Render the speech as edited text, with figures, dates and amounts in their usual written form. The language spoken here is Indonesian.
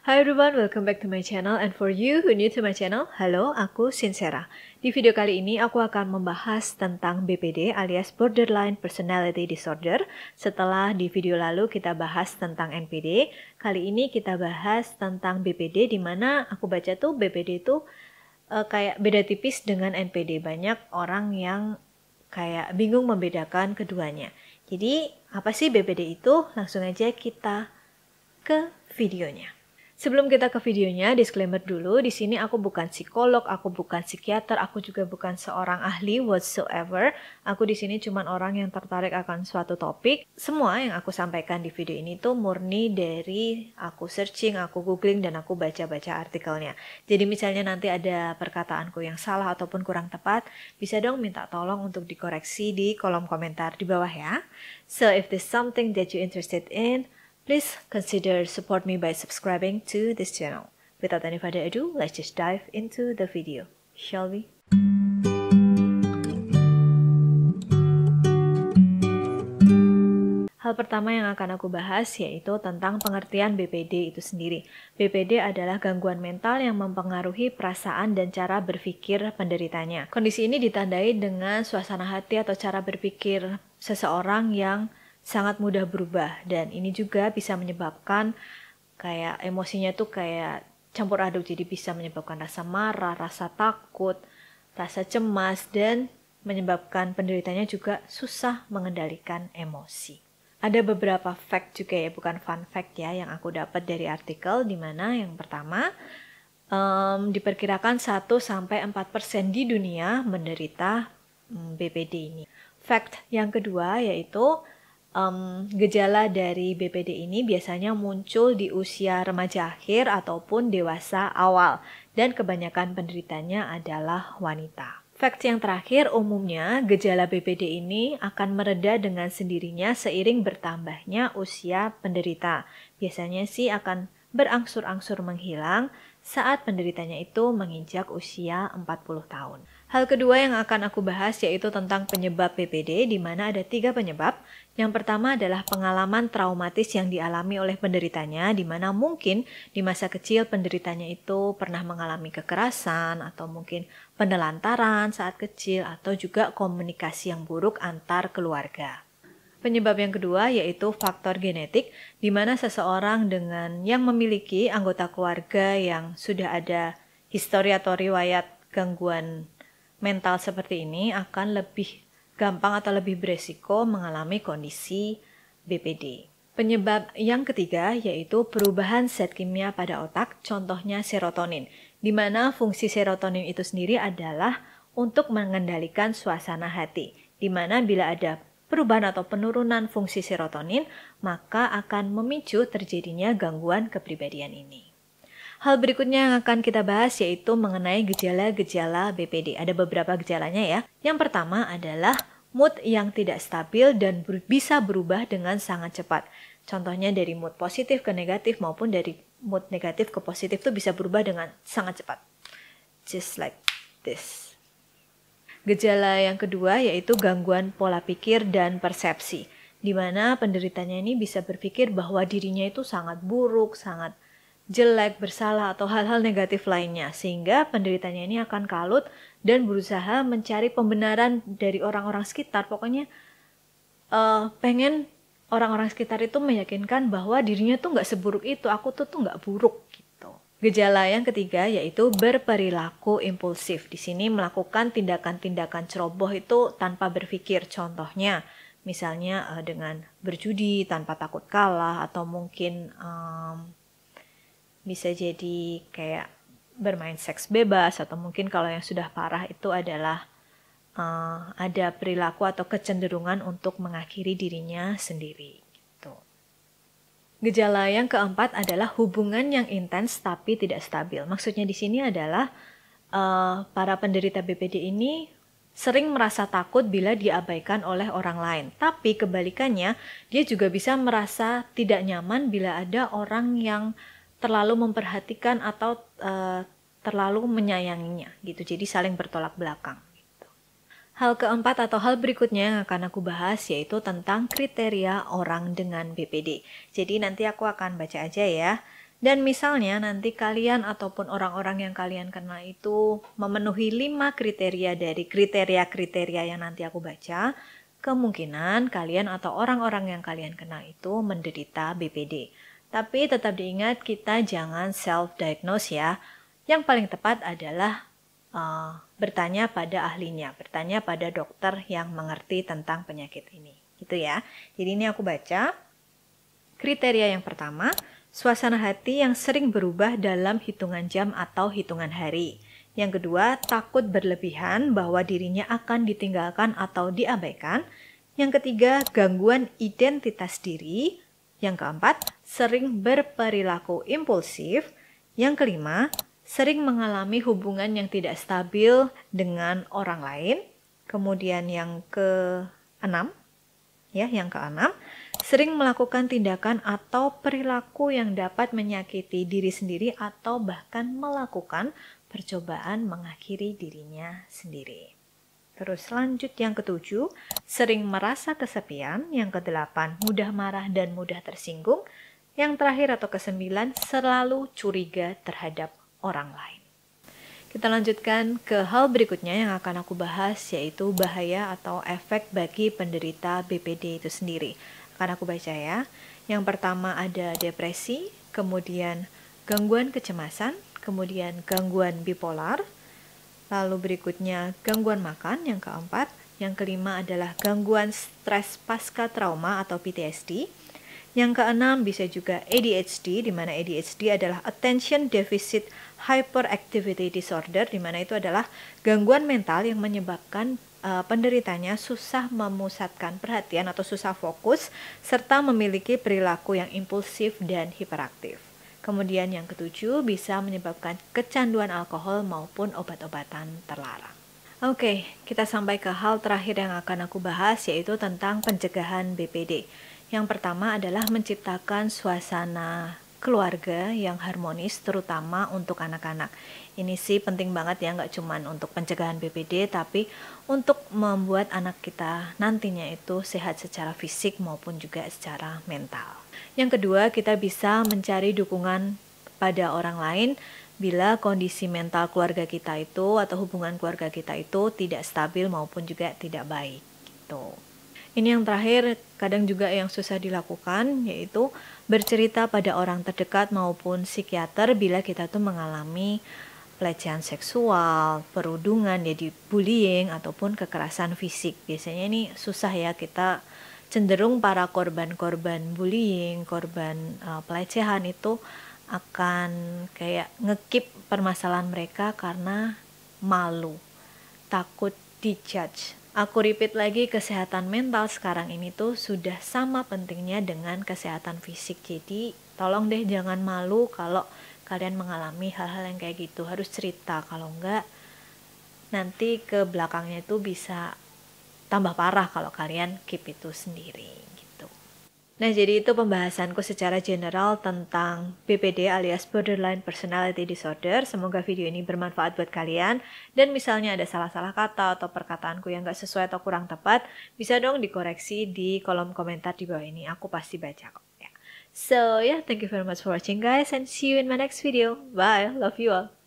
Hi everyone, welcome back to my channel. And for you who new to my channel, halo, aku Sincera. Di video kali ini aku akan membahas tentang BPD alias Borderline Personality Disorder. Setelah di video lalu kita bahas tentang NPD, kali ini kita bahas tentang BPD, di mana aku baca tuh BPD itu kayak beda tipis dengan NPD. Banyak orang yang kayak bingung membedakan keduanya. Jadi apa sih BPD itu? Langsung aja kita ke videonya. Sebelum kita ke videonya, disclaimer dulu, di sini aku bukan psikolog, aku bukan psikiater, aku juga bukan seorang ahli whatsoever. Aku di sini cuma orang yang tertarik akan suatu topik. Semua yang aku sampaikan di video ini tuh murni dari aku searching, aku googling, dan aku baca-baca artikelnya. Jadi misalnya nanti ada perkataanku yang salah ataupun kurang tepat, bisa dong minta tolong untuk dikoreksi di kolom komentar di bawah ya. So if there's something that you're interested in, please consider support me by subscribing to this channel. Without any further ado, let's just dive into the video, shall we? Hal pertama yang akan aku bahas yaitu tentang pengertian BPD itu sendiri. BPD adalah gangguan mental yang mempengaruhi perasaan dan cara berpikir penderitanya. Kondisi ini ditandai dengan suasana hati atau cara berpikir seseorang yang sangat mudah berubah, dan ini juga bisa menyebabkan kayak emosinya tuh kayak campur aduk, jadi bisa menyebabkan rasa marah, rasa takut, rasa cemas, dan menyebabkan penderitanya juga susah mengendalikan emosi. Ada beberapa fact juga ya, bukan fun fact ya, yang aku dapat dari artikel, di mana yang pertama diperkirakan 1-4% di dunia menderita BPD ini. Fact yang kedua yaitu gejala dari BPD ini biasanya muncul di usia remaja akhir ataupun dewasa awal, dan kebanyakan penderitanya adalah wanita. Fact yang terakhir, umumnya gejala BPD ini akan mereda dengan sendirinya seiring bertambahnya usia penderita. Biasanya sih akan berangsur-angsur menghilang saat penderitanya itu menginjak usia 40 tahun. Hal kedua yang akan aku bahas yaitu tentang penyebab BPD, di mana ada 3 penyebab. Yang pertama adalah pengalaman traumatis yang dialami oleh penderitanya, di mana mungkin di masa kecil penderitanya itu pernah mengalami kekerasan atau mungkin penelantaran saat kecil, atau juga komunikasi yang buruk antar keluarga. Penyebab yang kedua yaitu faktor genetik, di mana seseorang yang memiliki anggota keluarga yang sudah ada histori atau riwayat gangguan mental seperti ini akan lebih gampang atau lebih beresiko mengalami kondisi BPD. Penyebab yang ketiga yaitu perubahan zat kimia pada otak, contohnya serotonin, di mana fungsi serotonin itu sendiri adalah untuk mengendalikan suasana hati, di mana bila ada perubahan atau penurunan fungsi serotonin, maka akan memicu terjadinya gangguan kepribadian ini. Hal berikutnya yang akan kita bahas yaitu mengenai gejala-gejala BPD. Ada beberapa gejalanya ya. Yang pertama adalah mood yang tidak stabil dan bisa berubah dengan sangat cepat. Contohnya dari mood positif ke negatif maupun dari mood negatif ke positif itu bisa berubah dengan sangat cepat. Just like this. Gejala yang kedua yaitu gangguan pola pikir dan persepsi, di mana penderitanya ini bisa berpikir bahwa dirinya itu sangat buruk, sangat jelek, bersalah, atau hal-hal negatif lainnya, sehingga penderitanya ini akan kalut dan berusaha mencari pembenaran dari orang-orang sekitar. Pokoknya pengen orang-orang sekitar itu meyakinkan bahwa dirinya tuh nggak seburuk itu, aku tuh nggak buruk gitu. Gejala yang ketiga yaitu berperilaku impulsif. Di sini melakukan tindakan-tindakan ceroboh itu tanpa berpikir. Contohnya misalnya dengan berjudi tanpa takut kalah, atau mungkin bisa jadi kayak bermain seks bebas, atau mungkin kalau yang sudah parah itu adalah ada perilaku atau kecenderungan untuk mengakhiri dirinya sendiri. Gitu. Gejala yang keempat adalah hubungan yang intens tapi tidak stabil. Maksudnya di sini adalah para penderita BPD ini sering merasa takut bila diabaikan oleh orang lain. Tapi kebalikannya, dia juga bisa merasa tidak nyaman bila ada orang yang terlalu memperhatikan atau terlalu menyayanginya gitu. Jadi saling bertolak belakang gitu. Hal keempat atau hal berikutnya yang akan aku bahas yaitu tentang kriteria orang dengan BPD. Jadi nanti aku akan baca aja ya. Dan misalnya nanti kalian ataupun orang-orang yang kalian kenal itu memenuhi 5 kriteria dari kriteria-kriteria yang nanti aku baca, kemungkinan kalian atau orang-orang yang kalian kenal itu menderita BPD. Tapi tetap diingat kita jangan self-diagnose ya. Yang paling tepat adalah bertanya pada ahlinya, bertanya pada dokter yang mengerti tentang penyakit ini. Gitu ya. Jadi ini aku baca. Kriteria yang pertama, suasana hati yang sering berubah dalam hitungan jam atau hitungan hari. Yang kedua, takut berlebihan bahwa dirinya akan ditinggalkan atau diabaikan. Yang ketiga, gangguan identitas diri. Yang keempat, sering berperilaku impulsif. Yang kelima, sering mengalami hubungan yang tidak stabil dengan orang lain. Kemudian yang keenam, sering melakukan tindakan atau perilaku yang dapat menyakiti diri sendiri atau bahkan melakukan percobaan mengakhiri dirinya sendiri. Terus lanjut yang ketujuh, sering merasa kesepian. Yang kedelapan, mudah marah dan mudah tersinggung. Yang terakhir atau kesembilan, selalu curiga terhadap orang lain. Kita lanjutkan ke hal berikutnya yang akan aku bahas, yaitu bahaya atau efek bagi penderita BPD itu sendiri. Akan aku baca ya. Yang pertama ada depresi, kemudian gangguan kecemasan, kemudian gangguan bipolar, lalu berikutnya gangguan makan, yang keempat. Yang kelima adalah gangguan stres pasca trauma atau PTSD. Yang keenam bisa juga ADHD, di mana ADHD adalah Attention Deficit Hyperactivity Disorder, di mana itu adalah gangguan mental yang menyebabkan penderitanya susah memusatkan perhatian atau susah fokus, serta memiliki perilaku yang impulsif dan hiperaktif. Kemudian yang ketujuh bisa menyebabkan kecanduan alkohol maupun obat-obatan terlarang. Oke, kita sampai ke hal terakhir yang akan aku bahas, yaitu tentang pencegahan BPD. Yang pertama adalah menciptakan suasana keluarga yang harmonis, terutama untuk anak-anak. Ini sih penting banget ya, nggak cuma untuk pencegahan BPD, tapi untuk membuat anak kita nantinya itu sehat secara fisik maupun juga secara mental. Yang kedua, kita bisa mencari dukungan pada orang lain bila kondisi mental keluarga kita itu atau hubungan keluarga kita itu tidak stabil maupun juga tidak baik. Gitu. Ini yang terakhir, kadang juga yang susah dilakukan, yaitu bercerita pada orang terdekat maupun psikiater bila kita tuh mengalami pelecehan seksual, perundungan, jadi bullying, ataupun kekerasan fisik. Biasanya ini susah ya, kita cenderung para korban-korban bullying, korban pelecehan itu akan kayak ngekip permasalahan mereka karena malu, takut dijudge. Aku repeat lagi, kesehatan mental sekarang ini tuh sudah sama pentingnya dengan kesehatan fisik. Jadi tolong deh jangan malu kalau kalian mengalami hal-hal yang kayak gitu. Harus cerita, kalau enggak nanti ke belakangnya itu bisa tambah parah kalau kalian keep itu sendiri gitu. Nah, jadi itu pembahasanku secara general tentang BPD alias Borderline Personality Disorder. Semoga video ini bermanfaat buat kalian. Dan misalnya ada salah-salah kata atau perkataanku yang gak sesuai atau kurang tepat, bisa dong dikoreksi di kolom komentar di bawah ini. Aku pasti baca kok. So, thank you very much for watching guys, and see you in my next video. Bye, love you all.